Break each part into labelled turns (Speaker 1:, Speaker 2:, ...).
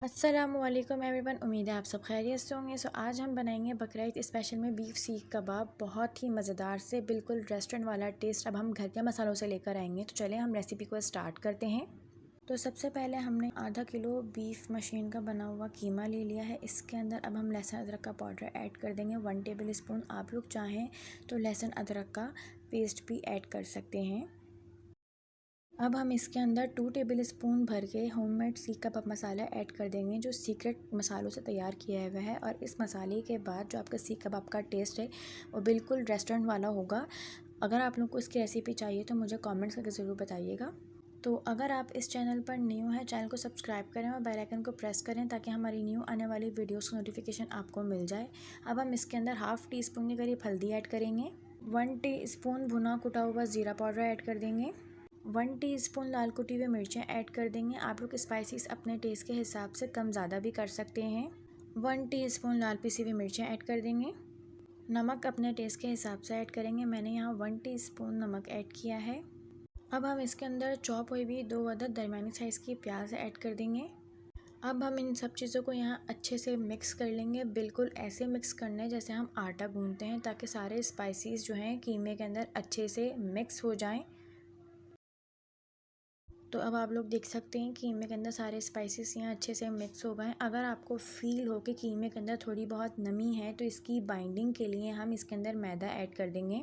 Speaker 1: अस्सलामुअलैकुम एवरीवन, उम्मीद है आप सब खैरियत से होंगे। आज हम बनाएंगे बकरा ईद स्पेशल में बीफ सीख कबाब। बहुत ही मज़ेदार से बिल्कुल रेस्टोरेंट वाला टेस्ट अब हम घर के मसालों से लेकर आएंगे। तो चलें हम रेसिपी को स्टार्ट करते हैं। तो सबसे पहले हमने आधा किलो बीफ मशीन का बना हुआ कीमा ले लिया है। इसके अंदर अब हम लहसुन अदरक का पाउडर ऐड कर देंगे 1 टेबल स्पून। आप लोग चाहें तो लहसुन अदरक का पेस्ट भी ऐड कर सकते हैं। अब हम इसके अंदर 2 टेबल स्पून भर के होममेड सीख कबाब मसाला ऐड कर देंगे, जो सीक्रेट मसालों से तैयार किया हुआ है। और इस मसाले के बाद जो आपका सीख कबाब का टेस्ट है वो बिल्कुल रेस्टोरेंट वाला होगा। अगर आप लोग को इसकी रेसिपी चाहिए तो मुझे कमेंट्स करके ज़रूर बताइएगा। तो अगर आप इस चैनल पर न्यू हैं, चैनल को सब्सक्राइब करें और बेल आइकन को प्रेस करें ताकि हमारी न्यू आने वाली वीडियोस की नोटिफिकेशन आपको मिल जाए। अब हम इसके अंदर हाफ़ टी स्पून के करीब हल्दी ऐड करेंगे। 1 टीस्पून भुना कुटा हुआ ज़ीरा पाउडर ऐड कर देंगे। 1 टीस्पून लाल कुटी हुई मिर्चें ऐड कर देंगे। आप लोग स्पाइसेस अपने टेस्ट के हिसाब से कम ज़्यादा भी कर सकते हैं। 1 टीस्पून लाल पिसी हुई मिर्चें ऐड कर देंगे। नमक अपने टेस्ट के हिसाब से ऐड करेंगे। मैंने यहाँ 1 टीस्पून नमक ऐड किया है। अब हम इसके अंदर चॉप हुई हुई 2 अदद दरमियानी साइज़ की प्याज ऐड कर देंगे। अब हम इन सब चीज़ों को यहाँ अच्छे से मिक्स कर लेंगे। बिल्कुल ऐसे मिक्स करना है जैसे हम आटा गूंथते हैं, ताकि सारे स्पाइसेस जो हैं कीमे के अंदर अच्छे से मिक्स हो जाएं। तो अब आप लोग देख सकते हैं कीमे के अंदर सारे स्पाइसेस यहाँ अच्छे से मिक्स हो गए। अगर आपको फ़ील हो कि कीमे के अंदर थोड़ी बहुत नमी है तो इसकी बाइंडिंग के लिए हम इसके अंदर मैदा ऐड कर देंगे।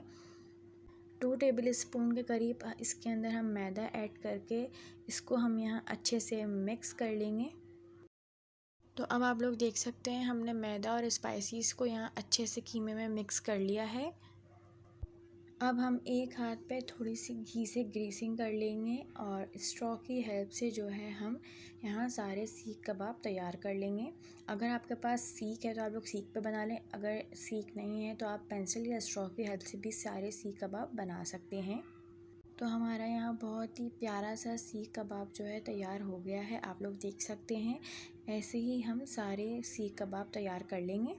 Speaker 1: 2 टेबल स्पून के करीब इसके अंदर हम मैदा ऐड करके इसको हम यहाँ अच्छे से मिक्स कर लेंगे। तो अब आप लोग देख सकते हैं हमने मैदा और स्पाइसेस को यहाँ अच्छे से कीमे में मिक्स कर लिया है। अब हम एक हाथ पे थोड़ी सी घी से ग्रीसिंग कर लेंगे और स्ट्रॉ की हेल्प से जो है हम यहाँ सारे सीख कबाब तैयार कर लेंगे। अगर आपके पास सीख है तो आप लोग सीख पे बना लें, अगर सीख नहीं है तो आप पेंसिल या स्ट्रॉ की हेल्प से भी सारे सीख कबाब बना सकते हैं। तो हमारा यहाँ बहुत ही प्यारा सा सीख कबाब जो है तैयार हो गया है, आप लोग देख सकते हैं। ऐसे ही हम सारे सीख कबाब तैयार कर लेंगे।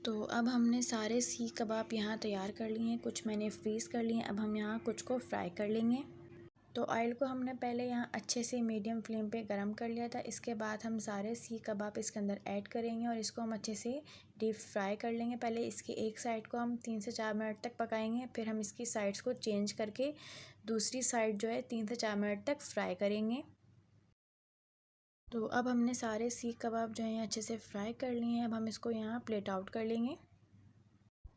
Speaker 1: तो अब हमने सारे सीख कबाब यहाँ तैयार कर लिए हैं, कुछ मैंने फ्रीज़ कर लिए हैं। अब हम यहाँ कुछ को फ्राई कर लेंगे। तो ऑयल को हमने पहले यहाँ अच्छे से मीडियम फ्लेम पे गरम कर लिया था। इसके बाद हम सारे सीख कबाब इसके अंदर ऐड करेंगे और इसको हम अच्छे से डीप फ्राई कर लेंगे। पहले इसकी एक साइड को हम 3 से 4 मिनट तक पकाएंगे, फिर हम इसकी साइड्स को चेंज करके दूसरी साइड जो है 3 से 4 मिनट तक फ्राई करेंगे। तो अब हमने सारे सीख कबाब जो हैं अच्छे से फ्राई कर लिए हैं। अब हम इसको यहाँ प्लेट आउट कर लेंगे।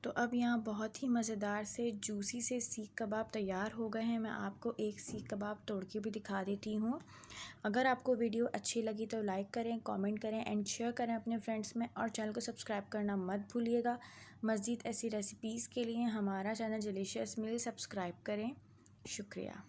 Speaker 1: तो अब यहाँ बहुत ही मज़ेदार से जूसी से सीख कबाब तैयार हो गए हैं। मैं आपको एक सीख कबाब तोड़ के भी दिखा देती हूँ। अगर आपको वीडियो अच्छी लगी तो लाइक करें, कमेंट करें एंड शेयर करें अपने फ्रेंड्स में, और चैनल को सब्सक्राइब करना मत भूलिएगा। मज़ीद ऐसी रेसिपीज़ के लिए हमारा चैनल डिलीशियस मील सब्सक्राइब करें। शुक्रिया।